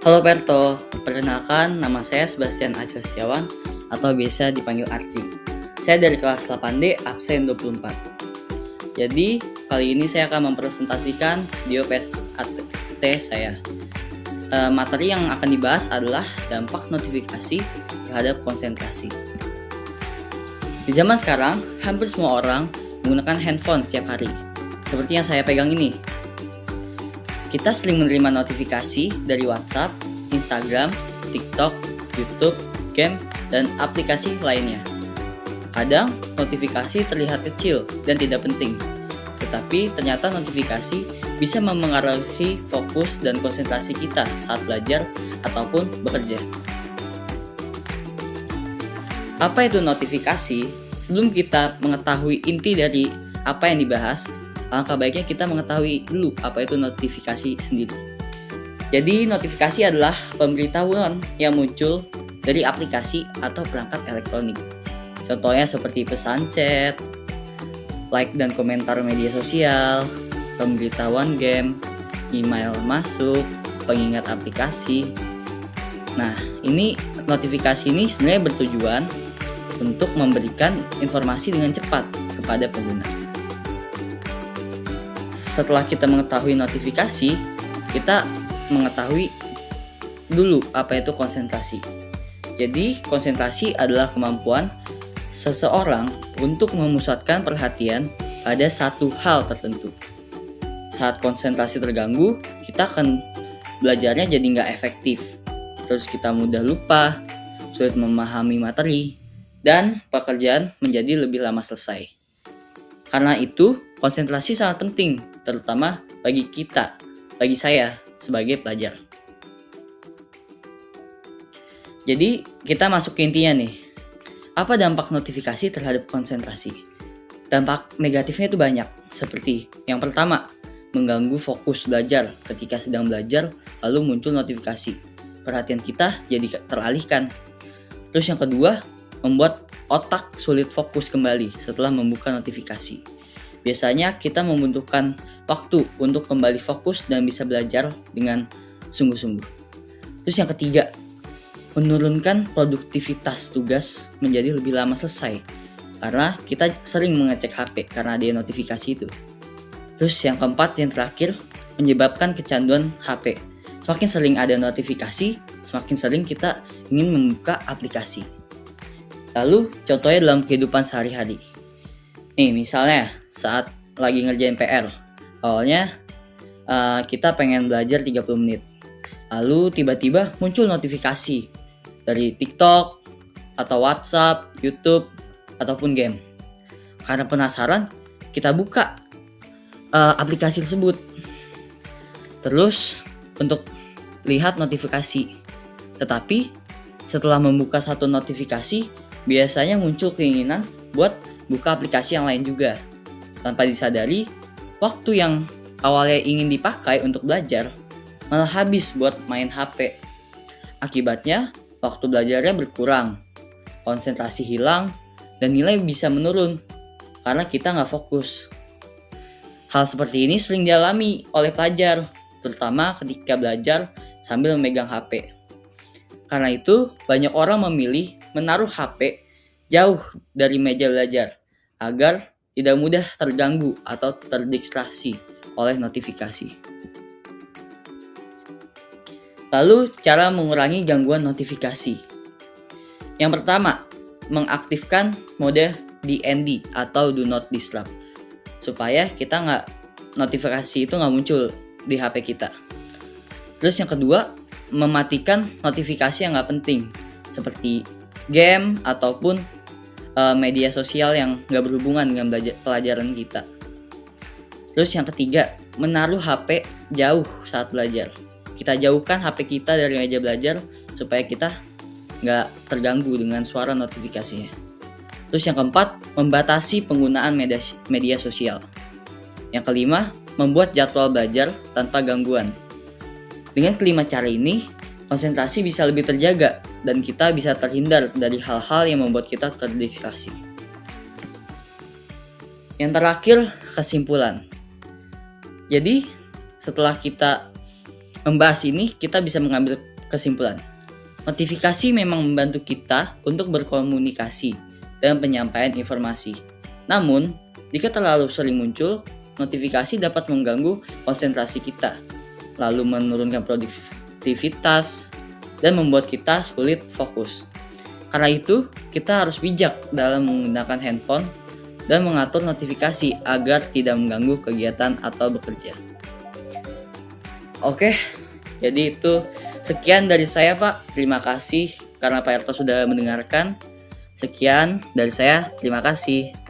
Halo Perto, perkenalkan nama saya Sebastian Aca Setiawan atau biasa dipanggil Arci. Saya dari kelas 8D absen 24. Jadi, kali ini saya akan mempresentasikan Diopes AT saya. Materi yang akan dibahas adalah dampak notifikasi terhadap konsentrasi. Di zaman sekarang, hampir semua orang menggunakan handphone setiap hari. Seperti yang saya pegang ini. Kita sering menerima notifikasi dari WhatsApp, Instagram, TikTok, YouTube, game, dan aplikasi lainnya. Kadang notifikasi terlihat kecil dan tidak penting, tetapi ternyata notifikasi bisa memengaruhi fokus dan konsentrasi kita saat belajar ataupun bekerja. Apa itu notifikasi? Sebelum kita mengetahui inti dari apa yang dibahas, alangkah baiknya kita mengetahui dulu apa itu notifikasi sendiri. Jadi notifikasi adalah pemberitahuan yang muncul dari aplikasi atau perangkat elektronik. Contohnya seperti pesan chat, like dan komentar media sosial, pemberitahuan game, email masuk, pengingat aplikasi. Nah, ini notifikasi ini sebenarnya bertujuan untuk memberikan informasi dengan cepat kepada pengguna. Setelah kita mengetahui notifikasi, kita mengetahui dulu apa itu konsentrasi. Jadi, konsentrasi adalah kemampuan seseorang untuk memusatkan perhatian pada satu hal tertentu. Saat konsentrasi terganggu, kita akan belajarnya jadi nggak efektif. Terus kita mudah lupa, sulit memahami materi, dan pekerjaan menjadi lebih lama selesai. Karena itu, konsentrasi sangat penting, terutama bagi kita, bagi saya sebagai pelajar. Jadi, kita masuk ke intinya nih. Apa dampak notifikasi terhadap konsentrasi? Dampak negatifnya itu banyak, seperti yang pertama, mengganggu fokus belajar ketika sedang belajar, lalu muncul notifikasi. Perhatian kita jadi teralihkan. Terus yang kedua, membuat otak sulit fokus kembali setelah membuka notifikasi. Biasanya kita membutuhkan waktu untuk kembali fokus dan bisa belajar dengan sungguh-sungguh. Terus yang ketiga, menurunkan produktivitas tugas menjadi lebih lama selesai karena kita sering mengecek HP karena ada notifikasi itu. Terus yang keempat, yang terakhir, menyebabkan kecanduan HP. Semakin sering ada notifikasi, semakin sering kita ingin membuka aplikasi. Lalu contohnya dalam kehidupan sehari-hari. Nih misalnya saat lagi ngerjain PR. Awalnya kita pengen belajar 30 menit. Lalu tiba-tiba muncul notifikasi dari TikTok atau WhatsApp, YouTube, ataupun game. Karena penasaran, kita buka aplikasi tersebut. Terus untuk lihat notifikasi. Tetapi setelah membuka satu notifikasi, biasanya muncul keinginan buat buka aplikasi yang lain juga. Tanpa disadari, waktu yang awalnya ingin dipakai untuk belajar malah habis buat main HP. Akibatnya, waktu belajarnya berkurang, konsentrasi hilang, dan nilai bisa menurun karena kita nggak fokus. Hal seperti ini sering dialami oleh pelajar, terutama ketika belajar sambil memegang HP. Karena itu, banyak orang memilih menaruh HP jauh dari meja belajar agar tidak mudah terganggu atau terdistraksi oleh notifikasi. Lalu, cara mengurangi gangguan notifikasi. Yang pertama, mengaktifkan mode DND atau Do Not Disturb supaya notifikasi itu nggak muncul di HP kita. Terus yang kedua, mematikan notifikasi yang nggak penting seperti game ataupun media sosial yang nggak berhubungan dengan pelajaran kita. Terus yang ketiga, menaruh HP jauh saat belajar. Kita jauhkan HP kita dari meja belajar supaya kita nggak terganggu dengan suara notifikasinya. Terus yang keempat, membatasi penggunaan media sosial. Yang kelima, membuat jadwal belajar tanpa gangguan. Dengan kelima cara ini, konsentrasi bisa lebih terjaga dan kita bisa terhindar dari hal-hal yang membuat kita terdistraksi. Yang terakhir, kesimpulan. Jadi, setelah kita membahas ini, kita bisa mengambil Kesimpulan, notifikasi memang membantu kita untuk berkomunikasi dan penyampaian informasi. Namun, jika terlalu sering muncul, notifikasi dapat mengganggu konsentrasi kita, lalu menurunkan produktivitas, dan membuat kita sulit fokus. Karena itu, kita harus bijak dalam menggunakan handphone dan mengatur notifikasi agar tidak mengganggu kegiatan atau bekerja. Oke, jadi itu sekian dari saya, Pak. Terima kasih karena Pak Erto sudah mendengarkan. Sekian dari saya, terima kasih.